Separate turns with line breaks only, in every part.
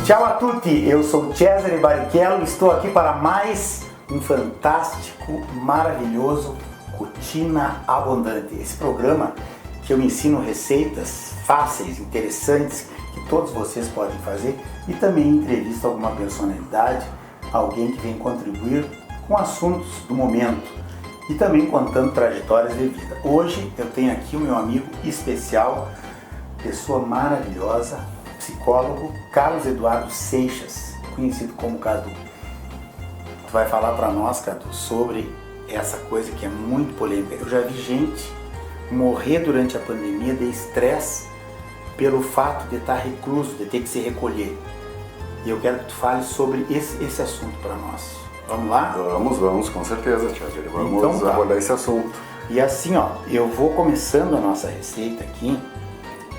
Ciao a tutti, eu sou Cesare Barrichello e estou aqui para mais um fantástico, maravilhoso Cucina Abundante. Esse programa que eu ensino receitas fáceis, interessantes, que todos vocês podem fazer e também entrevisto alguma personalidade, alguém que vem contribuir com assuntos do momento e também contando trajetórias de vida. Hoje eu tenho aqui o meu amigo especial, pessoa maravilhosa, psicólogo Carlos Eduardo Seixas, conhecido como Cadu. Tu vai falar para nós, Cadu, sobre essa coisa que é muito polêmica. Eu já vi gente morrer durante a pandemia de estresse pelo fato de estar recluso, de ter que se recolher. E eu quero que tu fale sobre esse assunto para nós. Vamos lá?
Vamos, com certeza, Tiago. Vamos
então,
abordar esse assunto.
E assim, ó, eu vou começando a nossa receita aqui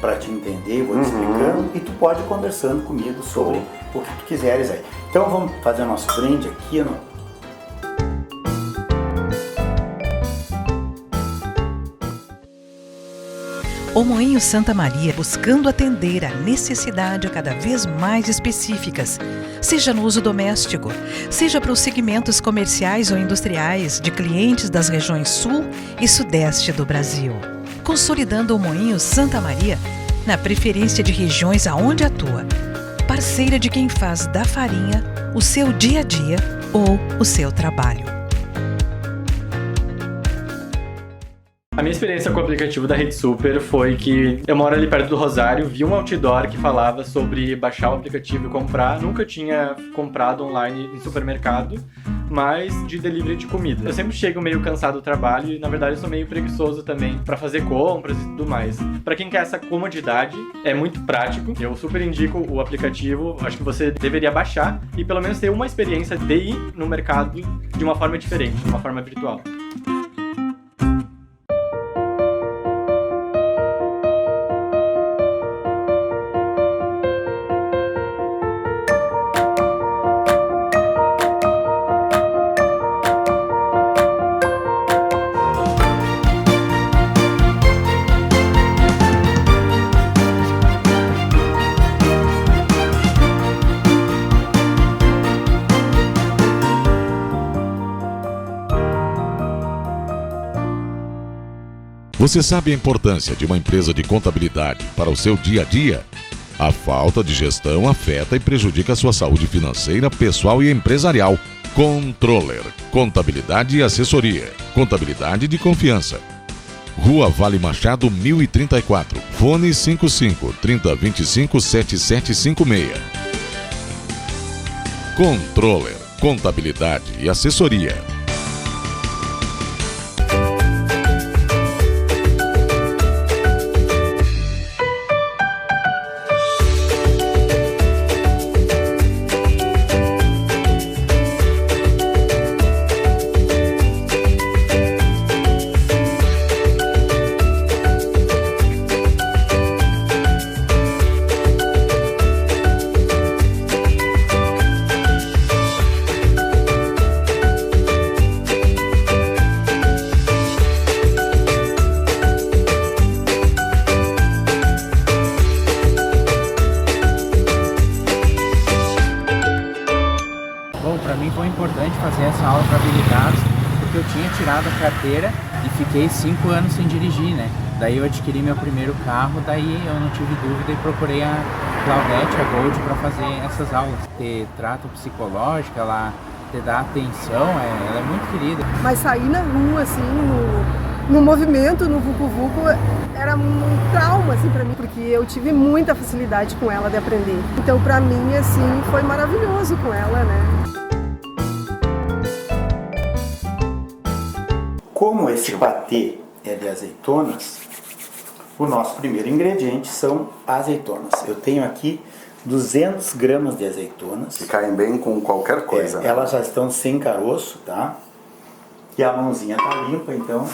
para te entender, vou te explicando e tu pode ir conversando comigo sobre o que tu quiseres aí. Então vamos fazer o nosso brinde aqui, no...
O Moinho Santa Maria, buscando atender a necessidade cada vez mais específicas, seja no uso doméstico, seja para os segmentos comerciais ou industriais de clientes das regiões sul e sudeste do Brasil. Consolidando o Moinho Santa Maria na preferência de regiões aonde atua, parceira de quem faz da farinha o seu dia a dia ou o seu trabalho.
A minha experiência com o aplicativo da Rede Super foi que eu moro ali perto do Rosário, vi um outdoor que falava sobre baixar o aplicativo e comprar. Nunca tinha comprado online em supermercado, mas de delivery de comida. Eu sempre chego meio cansado do trabalho e, na verdade, eu sou meio preguiçoso também para fazer compras e tudo mais. Para quem quer essa comodidade, é muito prático. Eu super indico o aplicativo, acho que você deveria baixar e pelo menos ter uma experiência de ir no mercado de uma forma diferente, de uma forma virtual.
Você sabe a importância de uma empresa de contabilidade para o seu dia a dia? A falta de gestão afeta e prejudica a sua saúde financeira, pessoal e empresarial. Controller, contabilidade e assessoria. Contabilidade de confiança. Rua Vale Machado, 1034. Fone 55 3025 7756. Controller, contabilidade e assessoria.
Foi importante fazer essa aula para habilitados, porque eu tinha tirado a carteira e fiquei 5 anos sem dirigir, né? Daí eu adquiri meu primeiro carro, daí eu não tive dúvida e procurei a Claudete, a Gold, para fazer essas aulas. Ter trato psicológico, ela te dá atenção, ela é muito querida.
Mas sair na rua, assim, no movimento, no vucu-vucu, era um trauma, assim, para mim, porque eu tive muita facilidade com ela de aprender. Então, para mim, assim, foi maravilhoso com ela, né?
Como esse patê é de azeitonas, o nosso primeiro ingrediente são azeitonas. Eu tenho aqui 200 gramas de azeitonas.
Que caem bem com qualquer coisa.
Elas já estão sem caroço, tá? E a mãozinha tá limpa, então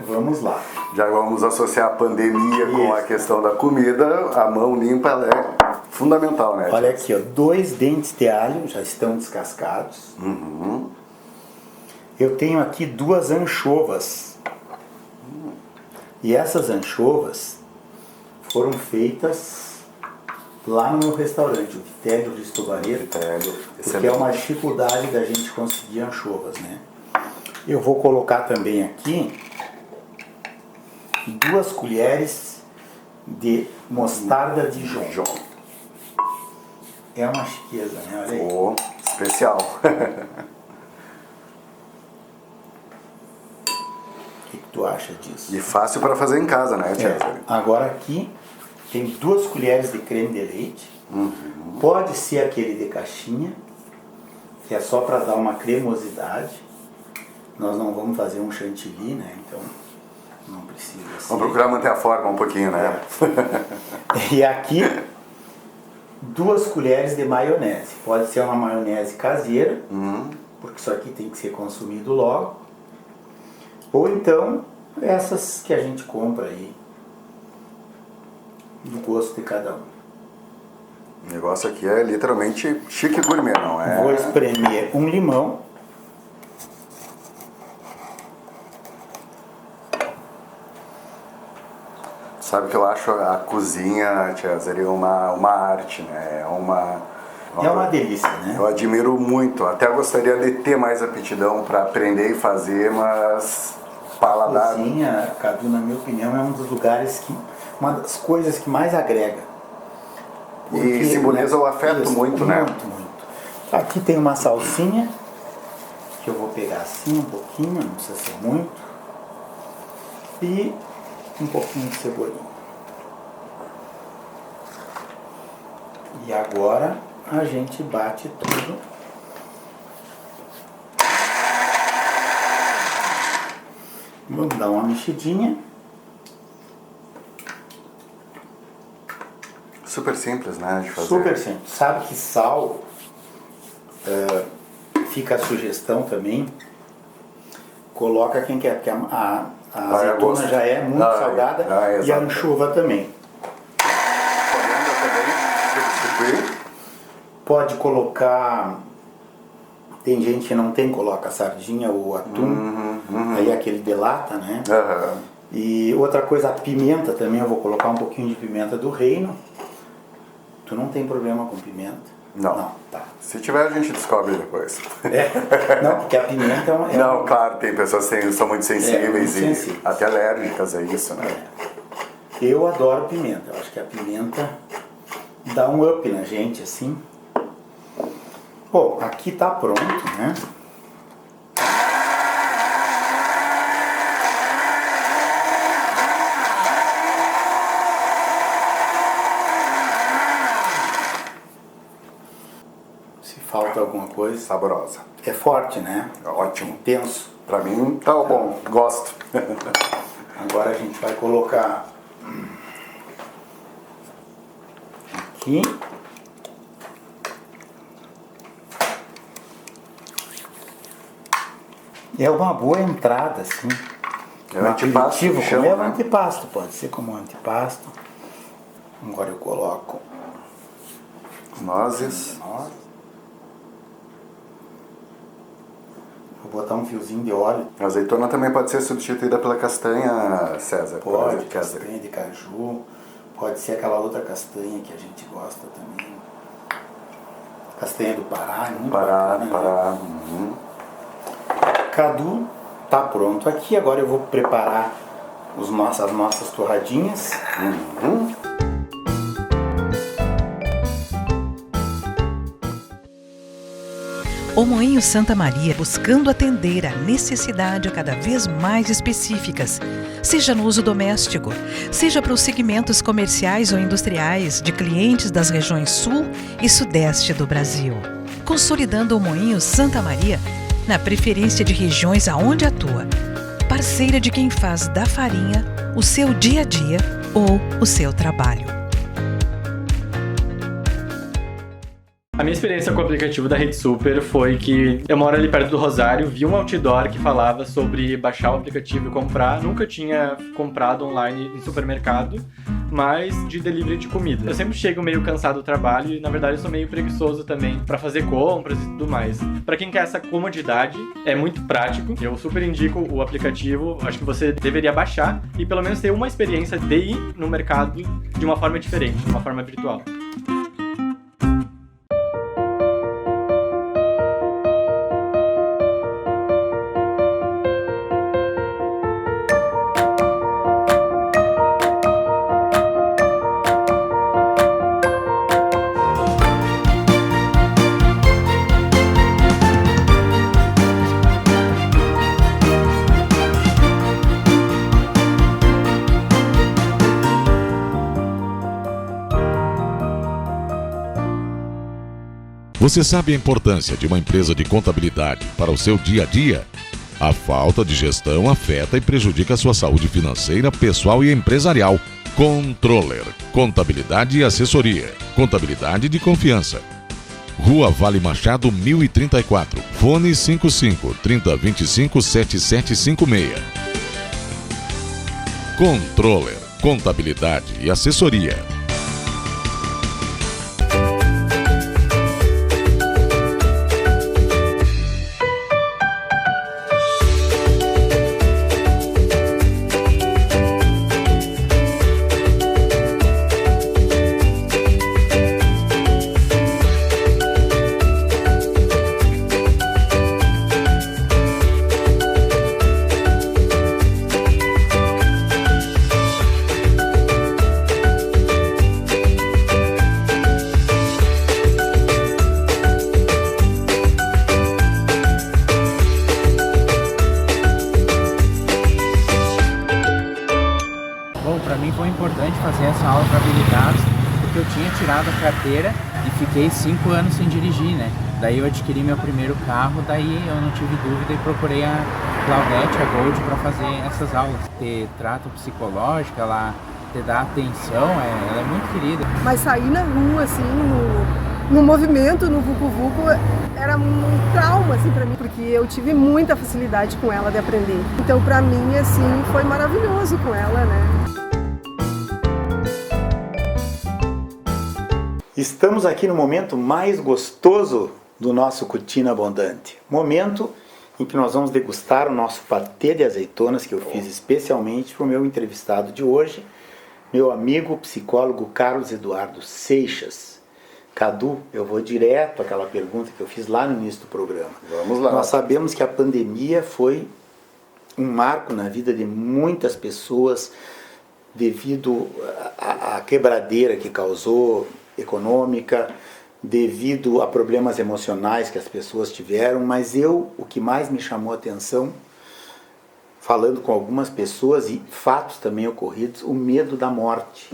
vamos lá.
Já vamos associar a pandemia com a questão da comida. A mão limpa ela é fundamental, né?
Olha aqui, ó, 2 dentes de alho já estão descascados. Eu tenho aqui 2 anchovas. E essas anchovas foram feitas lá no meu restaurante, o Vitélio Ristovareiro, porque é uma dificuldade da gente conseguir anchovas, né? Eu vou colocar também aqui 2 colheres de mostarda de Dijon. É uma chiqueza, né? Olha aí.
Oh, especial.
O que tu acha disso?
E fácil para fazer em casa, né, César?
Agora aqui tem 2 colheres de creme de leite. Pode ser aquele de caixinha, que é só para dar uma cremosidade. Nós não vamos fazer um chantilly, né? Então não precisa ser.
Vamos procurar manter a forma um pouquinho, né?
E aqui 2 colheres de maionese. Pode ser uma maionese caseira, porque isso aqui tem que ser consumido logo. Ou então essas que a gente compra aí, do gosto de cada um.
O negócio aqui é literalmente chique gourmet, não é?
Vou espremer um limão.
Sabe que eu acho a cozinha, Tia, seria uma arte, né? É uma
delícia, né?
Eu admiro muito. Até gostaria de ter mais aptidão para aprender e fazer, mas paladar.
A cozinha, Cadu, na minha opinião, é um dos lugares que, uma das coisas que mais agrega. Porque,
e simboliza o afeto
isso,
muito, né?
Muito. Aqui tem uma salsinha, que eu vou pegar assim um pouquinho, não precisa ser muito. E um pouquinho de cebolinha. E agora a gente bate tudo. Vamos dar uma mexidinha.
Super simples, né, de fazer.
Super simples. Sabe que sal, fica a sugestão também, coloca quem quer, porque a azeitona já é muito salgada e a anchova também. Pode colocar, tem gente que não tem, coloca sardinha ou atum, aí aquele de lata, né? E outra coisa, a pimenta também, eu vou colocar um pouquinho de pimenta do reino. Tu não tem problema com pimenta?
Não.
Tá.
Se tiver, a gente descobre depois.
Não, porque a pimenta
Não, claro, tem pessoas que são muito sensíveis e
sensíveis.
até alérgicas a isso, né?
Eu adoro pimenta. Eu acho que a pimenta dá um up na gente, assim. Bom, aqui tá pronto, né? Falta alguma coisa.
Saborosa.
É forte, né?
Ótimo.
Intenso.
Pra mim tá bom, gosto.
Agora a gente vai colocar aqui. É uma boa entrada, assim.
É um antipasto.
É um antipasto, pode ser como um antipasto. Agora eu coloco
nozes.
Vou botar um fiozinho de óleo.
A azeitona também pode ser substituída pela castanha, César?
Pode, castanha de caju. Pode ser aquela outra castanha que a gente gosta também. Castanha do Pará.
Pará.
Cadu tá pronto aqui. Agora eu vou preparar as nossas torradinhas.
O Moinho Santa Maria buscando atender a necessidade cada vez mais específicas, seja no uso doméstico, seja para os segmentos comerciais ou industriais de clientes das regiões sul e sudeste do Brasil. Consolidando o Moinho Santa Maria na preferência de regiões aonde atua, parceira de quem faz da farinha o seu dia a dia ou o seu trabalho.
A minha experiência com o aplicativo da Rede Super foi que eu moro ali perto do Rosário, vi um outdoor que falava sobre baixar o aplicativo e comprar. Nunca tinha comprado online em supermercado, mas de delivery de comida. Eu sempre chego meio cansado do trabalho e, na verdade, eu sou meio preguiçoso também pra fazer compras e tudo mais. Pra quem quer essa comodidade, é muito prático. Eu super indico o aplicativo. Acho que você deveria baixar e pelo menos ter uma experiência de ir no mercado de uma forma diferente, de uma forma virtual.
Você sabe a importância de uma empresa de contabilidade para o seu dia a dia? A falta de gestão afeta e prejudica a sua saúde financeira, pessoal e empresarial. Controller, contabilidade e assessoria. Contabilidade de confiança. Rua Vale Machado 1034. Fone 55 3025 7756. Controller, contabilidade e assessoria.
Fazer essa aula para habilitados, porque eu tinha tirado a carteira e fiquei 5 anos sem dirigir, né? Daí eu adquiri meu primeiro carro, daí eu não tive dúvida e procurei a Claudete, a Gold, para fazer essas aulas. Ter trato psicológico, ela te dá atenção, ela é muito querida.
Mas sair na rua, assim, no movimento, no vucu-vucu, era um trauma, assim, para mim, porque eu tive muita facilidade com ela de aprender. Então, para mim, assim, foi maravilhoso com ela, né?
Estamos aqui no momento mais gostoso do nosso Cutina Abondante. Momento em que nós vamos degustar o nosso patê de azeitonas que eu fiz especialmente para o meu entrevistado de hoje, meu amigo psicólogo Carlos Eduardo Seixas. Cadu, eu vou direto àquela pergunta que eu fiz lá no início do programa.
Vamos lá.
Nós sabemos que a pandemia foi um marco na vida de muitas pessoas devido à quebradeira que causou, econômica, devido a problemas emocionais que as pessoas tiveram, mas o que mais me chamou a atenção, falando com algumas pessoas e fatos também ocorridos, o medo da morte.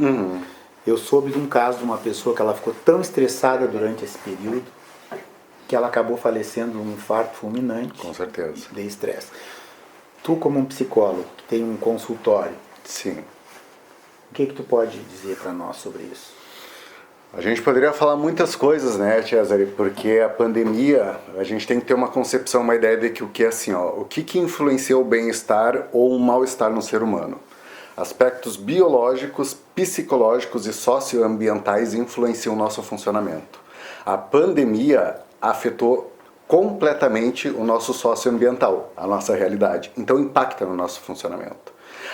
Eu soube de um caso de uma pessoa que ela ficou tão estressada durante esse período que ela acabou falecendo de um infarto fulminante.
Com certeza.
De estresse. Tu, como um psicólogo que tem um consultório,
sim,
o que tu pode dizer para nós sobre isso?
A gente poderia falar muitas coisas, né, Cesare? Porque a pandemia, a gente tem que ter uma concepção, uma ideia de que o que é assim, ó, o que influencia o bem-estar ou o mal-estar no ser humano? Aspectos biológicos, psicológicos e socioambientais influenciam o nosso funcionamento. A pandemia afetou completamente o nosso socioambiental, a nossa realidade. Então impacta no nosso funcionamento.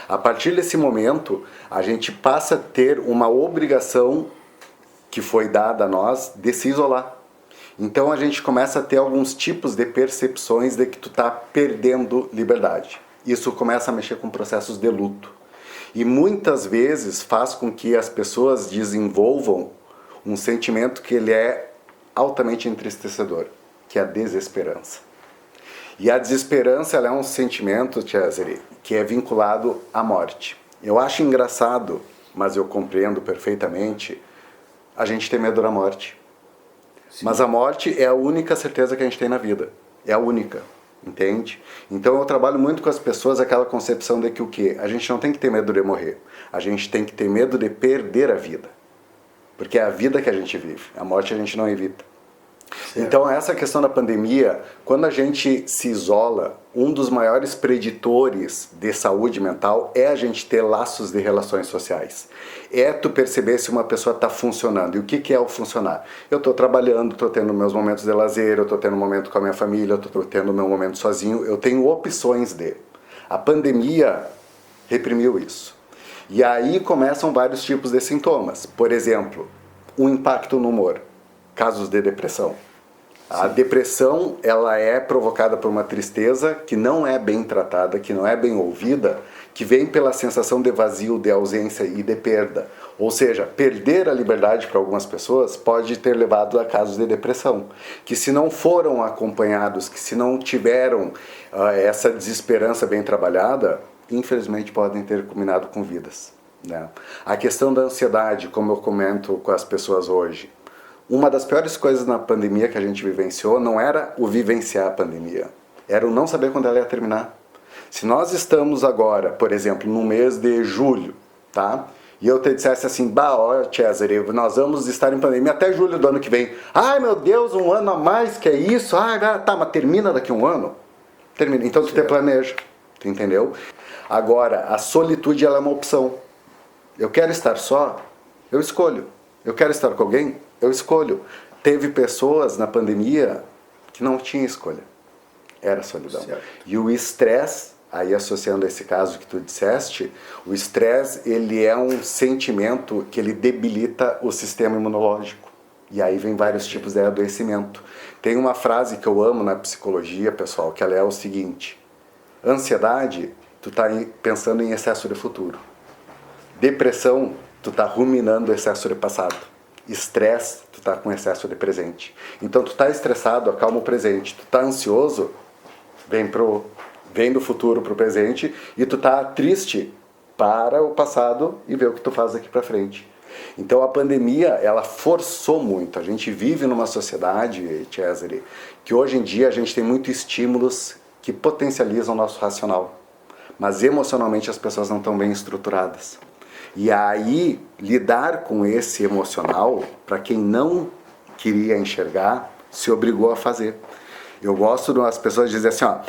A partir desse momento, a gente passa a ter uma obrigação que foi dada a nós de se isolar. Então a gente começa a ter alguns tipos de percepções de que tu tá perdendo liberdade. Isso começa a mexer com processos de luto. E muitas vezes faz com que as pessoas desenvolvam um sentimento que ele é altamente entristecedor, que é a desesperança. E a desesperança ela é um sentimento, Cesare, que é vinculado à morte. Eu acho engraçado, mas eu compreendo perfeitamente, a gente tem medo da morte. Sim. Mas a morte é a única certeza que a gente tem na vida. É a única, entende? Então eu trabalho muito com as pessoas aquela concepção de que o quê? A gente não tem que ter medo de morrer. A gente tem que ter medo de perder a vida. Porque é a vida que a gente vive. A morte a gente não evita. Então, essa questão da pandemia, quando a gente se isola, um dos maiores preditores de saúde mental é a gente ter laços de relações sociais. É tu perceber se uma pessoa está funcionando. E o que é o funcionar? Eu estou trabalhando, estou tendo meus momentos de lazer, eu estou tendo um momento com a minha família, eu estou tendo meu momento sozinho, eu tenho opções de. A pandemia reprimiu isso. E aí começam vários tipos de sintomas. Por exemplo, um impacto no humor. Casos de depressão. A depressão, ela é provocada por uma tristeza que não é bem tratada, que não é bem ouvida, que vem pela sensação de vazio, de ausência e de perda. Ou seja, perder a liberdade para algumas pessoas pode ter levado a casos de depressão, que se não foram acompanhados, que se não tiveram essa desesperança bem trabalhada, infelizmente podem ter culminado com vidas, né? A questão da ansiedade, como eu comento com as pessoas hoje, uma das piores coisas na pandemia que a gente vivenciou não era o vivenciar a pandemia, era o não saber quando ela ia terminar. Se nós estamos agora, por exemplo, no mês de julho, tá? E eu te dissesse assim, ó, Cesare, nós vamos estar em pandemia até julho do ano que vem. Ai, meu Deus, um ano a mais, que é isso? Ah, tá, mas termina daqui a um ano? Termina. Então tu te planeja, tu entendeu? Agora, a solitude, ela é uma opção. Eu quero estar só, eu escolho. Eu quero estar com alguém, eu escolho. Teve pessoas na pandemia que não tinham escolha. Era solidão. Certo. E o estresse, aí associando esse caso que tu disseste, o estresse, ele é um sentimento que ele debilita o sistema imunológico. E aí vem vários tipos de adoecimento. Tem uma frase que eu amo na psicologia, pessoal, que ela é o seguinte: ansiedade, tu tá pensando em excesso de futuro. Depressão, tu tá ruminando o excesso de passado. Estresse, tu tá com excesso de presente. Então tu tá estressado, acalma o presente. Tu tá ansioso, vem do futuro pro presente, e tu tá triste, para o passado e vê o que tu faz daqui para frente. Então a pandemia, ela forçou muito. A gente vive numa sociedade, Cesare, que hoje em dia a gente tem muitos estímulos que potencializam o nosso racional, mas emocionalmente as pessoas não estão bem estruturadas. E aí, lidar com esse emocional, para quem não queria enxergar, se obrigou a fazer. Eu gosto das pessoas dizerem assim, ó,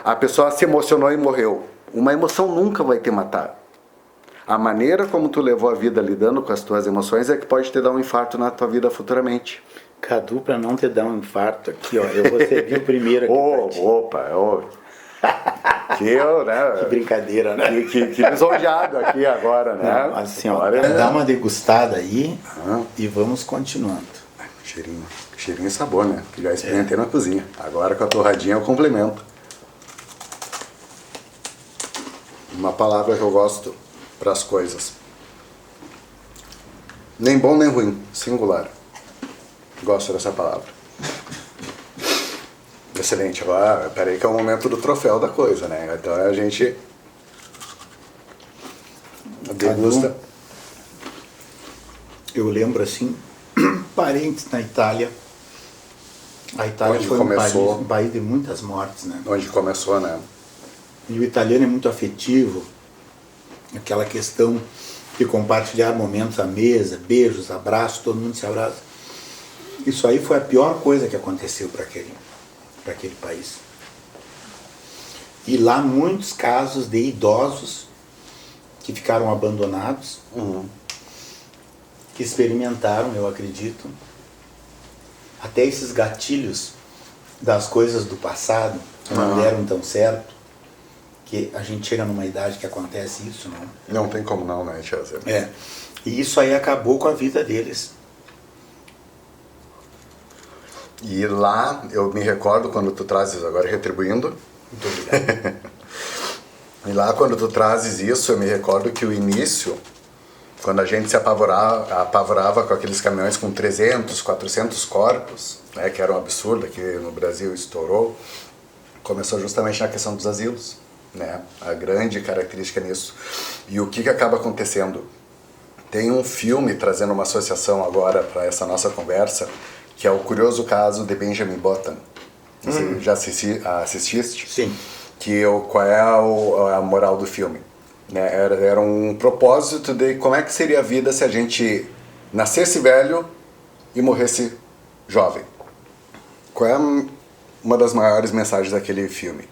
a pessoa se emocionou e morreu. Uma emoção nunca vai te matar. A maneira como tu levou a vida lidando com as tuas emoções é que pode te dar um infarto na tua vida futuramente.
Cadu, para não te dar um infarto aqui, ó, eu vou servir o primeiro aqui. Que brincadeira, né?
Que lisonjeado aqui agora, né?
Não, assim, ó, dá uma degustada aí e vamos continuando.
Cheirinho e sabor, né? Que já experimentei na cozinha. Agora com a torradinha eu complemento. Uma palavra que eu gosto para as coisas. Nem bom nem ruim, singular. Gosto dessa palavra. Excelente. Agora, peraí que é o momento do troféu da coisa, né? Então a gente degusta.
Eu lembro assim, parentes na Itália. A Itália foi um país de muitas mortes, né?
Onde começou, né?
E o italiano é muito afetivo. Aquela questão de compartilhar momentos à mesa, beijos, abraços, todo mundo se abraça. Isso aí foi a pior coisa que aconteceu para aquele país. E lá muitos casos de idosos que ficaram abandonados, que experimentaram, eu acredito, até esses gatilhos das coisas do passado que não deram tão certo, que a gente chega numa idade que acontece isso, não?
Não tem como não, né, Cesare?
É. E isso aí acabou com a vida deles.
E lá, eu me recordo quando tu trazes, agora retribuindo.
Muito obrigado.
E lá quando tu trazes isso, eu me recordo que o início, quando a gente se apavorava com aqueles caminhões com 300, 400 corpos, né, que era um absurdo, aqui no Brasil estourou, começou justamente na questão dos asilos, né, a grande característica nisso. E o que acaba acontecendo? Tem um filme trazendo uma associação agora para essa nossa conversa, que é o curioso caso de Benjamin Button. Você já assististe?
Sim.
Qual é a moral do filme? Né? Era um propósito de como é que seria a vida se a gente nascesse velho e morresse jovem. qual é uma das maiores mensagens daquele filme?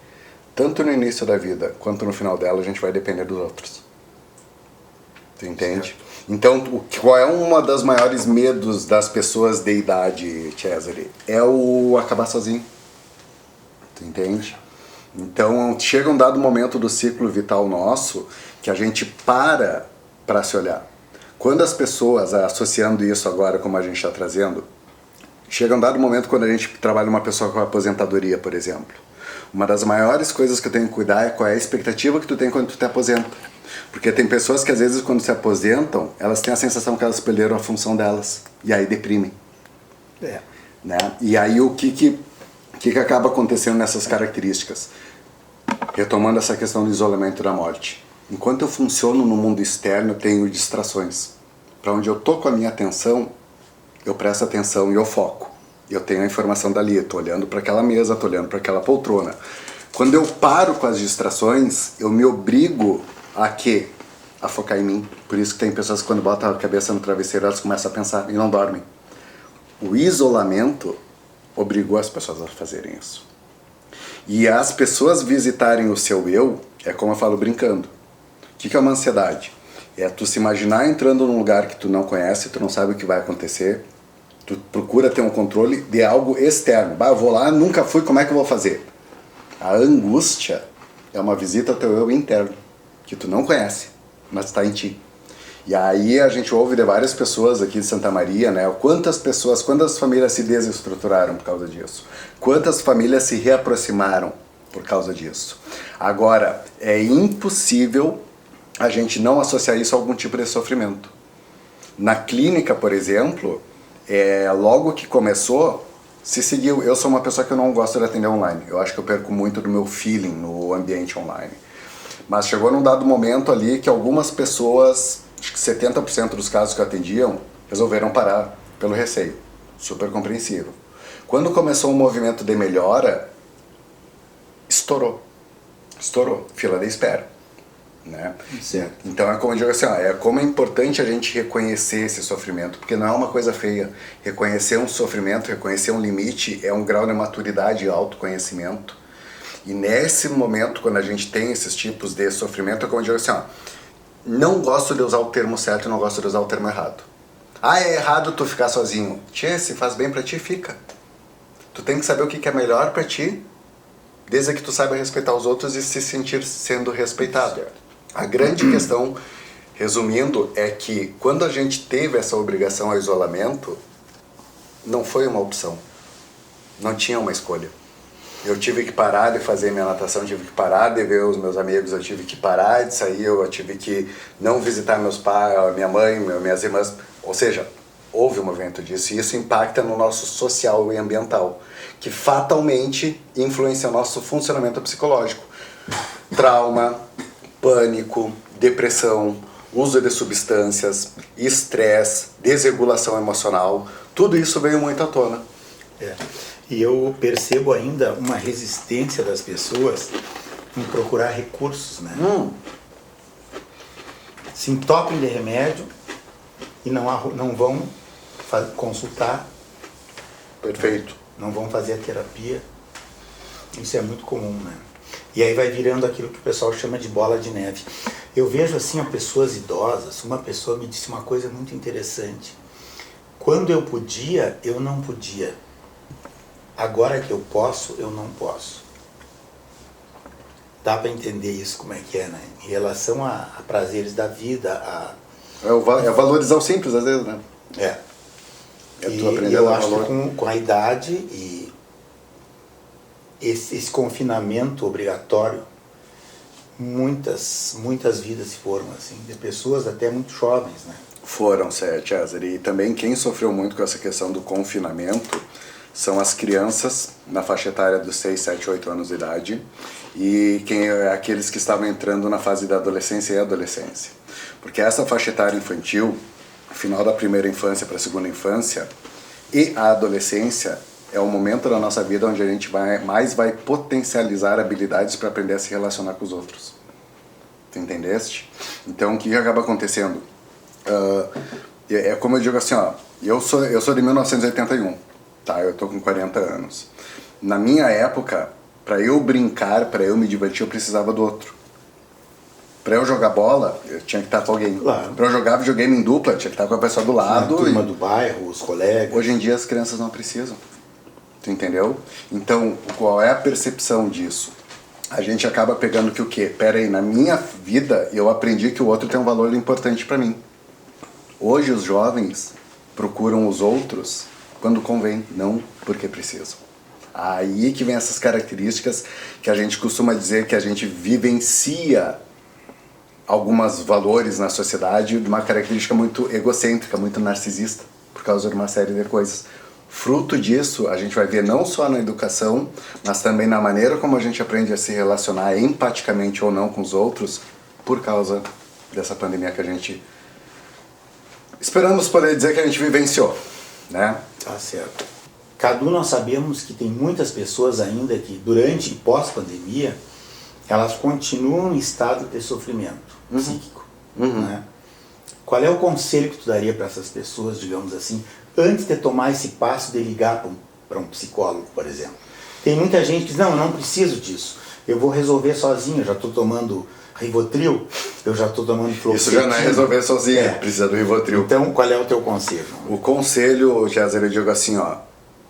Tanto no início da vida quanto no final dela, a gente vai depender dos outros. Tu entende? Certo. Então, qual é uma das maiores medos das pessoas de idade, Cesare? É o acabar sozinho. Tu entende? Então, chega um dado momento do ciclo vital nosso que a gente para se olhar. Quando as pessoas, associando isso agora como a gente está trazendo, chega um dado momento quando a gente trabalha uma pessoa com aposentadoria, por exemplo. Uma das maiores coisas que eu tenho que cuidar é qual é a expectativa que tu tem quando tu te aposenta. Porque tem pessoas que às vezes quando se aposentam, elas têm a sensação que elas perderam a função delas. E aí deprimem. Né? E aí o que acaba acontecendo nessas características? Retomando essa questão do isolamento da morte. Enquanto eu funciono no mundo externo, eu tenho distrações. Para onde eu tô com a minha atenção, eu presto atenção e eu foco. Eu tenho a informação dali, eu tô olhando para aquela mesa, tô olhando para aquela poltrona. Quando eu paro com as distrações, eu me obrigo a quê? A focar em mim. Por isso que tem pessoas que quando botam a cabeça no travesseiro, elas começam a pensar e não dormem. O isolamento obrigou as pessoas a fazerem isso. E as pessoas visitarem o seu eu, é como eu falo brincando. O que é uma ansiedade? É tu se imaginar entrando num lugar que tu não conhece, tu não sabe o que vai acontecer, tu procura ter um controle de algo externo. Eu vou lá, nunca fui, como é que eu vou fazer? A angústia é uma visita ao teu eu interno, que tu não conhece, mas está em ti. E aí a gente ouve de várias pessoas aqui de Santa Maria, né? Quantas famílias se desestruturaram por causa disso? Quantas famílias se reaproximaram por causa disso? Agora, é impossível a gente não associar isso a algum tipo de sofrimento. Na clínica, por exemplo, logo que começou, se seguiu. Eu sou uma pessoa que eu não gosto de atender online. Eu acho que eu perco muito do meu feeling no ambiente online. Mas chegou num dado momento ali que algumas pessoas, acho que 70% dos casos que atendiam, resolveram parar pelo receio. Super compreensível. Quando começou um movimento de melhora, estourou, fila de espera. Né?
Certo.
Então é como eu digo assim, é como é importante a gente reconhecer esse sofrimento, porque não é uma coisa feia. Reconhecer um sofrimento, reconhecer um limite é um grau de maturidade e autoconhecimento. E nesse momento, quando a gente tem esses tipos de sofrimento, é como eu digo assim, não gosto de usar o termo certo e não gosto de usar o termo errado. É errado tu ficar sozinho. Tchê, se faz bem pra ti, fica. Tu tem que saber o que é melhor pra ti, desde que tu saiba respeitar os outros e se sentir sendo respeitado. A grande questão, resumindo, é que quando a gente teve essa obrigação ao isolamento, não foi uma opção. Não tinha uma escolha. Eu tive que parar de fazer minha natação, tive que parar de ver os meus amigos, eu tive que parar de sair, eu tive que não visitar meus pais, minha mãe, minhas irmãs. Ou seja, houve um movimento disso e isso impacta no nosso social e ambiental, que fatalmente influencia o nosso funcionamento psicológico. Trauma, pânico, depressão, uso de substâncias, estresse, desregulação emocional, tudo isso veio muito à tona.
E eu percebo ainda uma resistência das pessoas em procurar recursos, né? Se entopem de remédio e não vão consultar.
Perfeito.
Não vão fazer a terapia. Isso é muito comum, né? E aí vai virando aquilo que o pessoal chama de bola de neve. Eu vejo assim, pessoas idosas. Uma pessoa me disse uma coisa muito interessante. Quando eu podia, eu não podia. Agora que eu posso, eu não posso. Dá para entender isso, como é que é, né? Em relação a prazeres da vida,
É valorizar o simples, às vezes, né?
Tu aprender eu acho que com a idade e esse confinamento obrigatório, muitas vidas se foram assim, de pessoas até muito jovens, né?
Foram, Cesare. E também quem sofreu muito com essa questão do confinamento são as crianças na faixa etária dos 6, 7, 8 anos de idade e aqueles que estavam entrando na fase da adolescência e adolescência. Porque essa faixa etária infantil, final da primeira infância para a segunda infância e a adolescência, é o momento da nossa vida onde a gente mais vai potencializar habilidades para aprender a se relacionar com os outros. Tu entendeste? Então o que acaba acontecendo? É como eu digo assim, eu sou de 1981. Tá, eu tô com 40 anos. Na minha época, para eu brincar, para eu me divertir, eu precisava do outro. Para eu jogar bola, eu tinha que estar com alguém.
Claro.
Para eu jogar videogame em dupla, tinha que estar com a pessoa do lado.
A turma do bairro, os colegas.
Hoje em dia as crianças não precisam. Tu entendeu? Então, qual é a percepção disso? A gente acaba pegando que o quê? Pera aí, na minha vida eu aprendi que o outro tem um valor importante para mim. Hoje os jovens procuram os outros quando convém, não porque precisam. Aí que vem essas características que a gente costuma dizer que a gente vivencia alguns valores na sociedade de uma característica muito egocêntrica, muito narcisista, por causa de uma série de coisas. Fruto disso, a gente vai ver não só na educação, mas também na maneira como a gente aprende a se relacionar empaticamente ou não com os outros, por causa dessa pandemia que a gente esperamos poder dizer que a gente vivenciou, né?
Tá certo. Cadu, nós sabemos que tem muitas pessoas ainda que durante e pós-pandemia elas continuam em estado de sofrimento psíquico. Né? Qual é o conselho que tu daria para essas pessoas, digamos assim, antes de tomar esse passo de ligar para um psicólogo, por exemplo? Tem muita gente que diz, não, eu não preciso disso, eu vou resolver sozinho, eu já estou tomando Rivotril, eu já estou tomando fluoxetina.
Isso já não é resolver sozinho, precisa do Rivotril.
Então, qual é o teu conselho?
O conselho, Jéssica, eu digo assim, ó,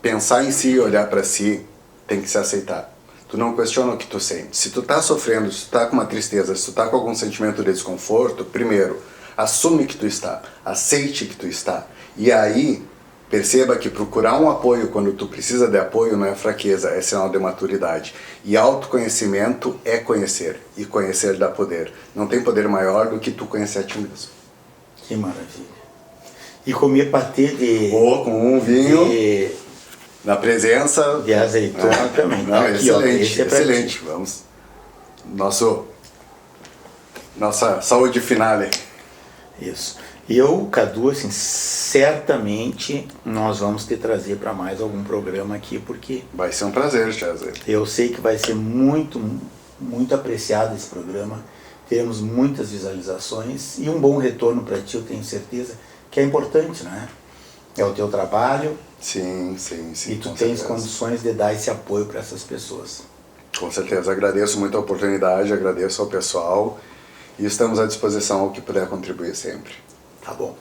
pensar em si, olhar para si, tem que se aceitar. Tu não questiona o que tu sente. Se tu tá sofrendo, se tu tá com uma tristeza, se tu tá com algum sentimento de desconforto, primeiro, assume que tu está, aceite que tu está. E aí, perceba que procurar um apoio quando tu precisa de apoio não é fraqueza, é sinal de maturidade. E autoconhecimento é conhecer, e conhecer dá poder. Não tem poder maior do que tu conhecer a ti mesmo.
Que maravilha. E comer patê de...
Ou com um vinho... Na presença...
De azeitona também.
Não,
Aqui,
excelente,
ó,
excelente. Vamos. Nossa saúde finale.
Isso. E eu, Cadu, assim, certamente nós vamos te trazer para mais algum programa aqui, porque...
Vai ser um prazer, César.
Eu sei que vai ser muito, muito apreciado esse programa. Teremos muitas visualizações e um bom retorno para ti, eu tenho certeza, que é importante, né? É o teu trabalho.
Sim.
E tu tens condições de dar esse apoio para essas pessoas.
Com certeza. Agradeço muito a oportunidade, agradeço ao pessoal e estamos à disposição ao que puder contribuir sempre.
Tá bom.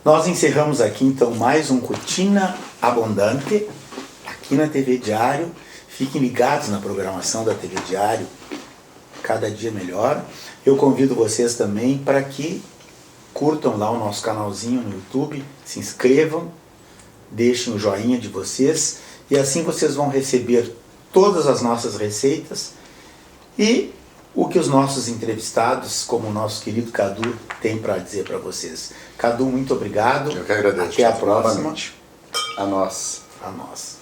Nós encerramos aqui então mais um Cutina Abondante aqui na TV Diário. Fiquem ligados na programação da TV Diário, cada dia melhor. Eu convido vocês também para que curtam lá o nosso canalzinho no YouTube, se inscrevam, deixem o joinha de vocês e assim vocês vão receber todas as nossas receitas e o que os nossos entrevistados, como o nosso querido Cadu, tem para dizer para vocês. Cadu, muito obrigado.
Eu que agradeço.
Até a próxima.
Novamente. A nós.
A nós.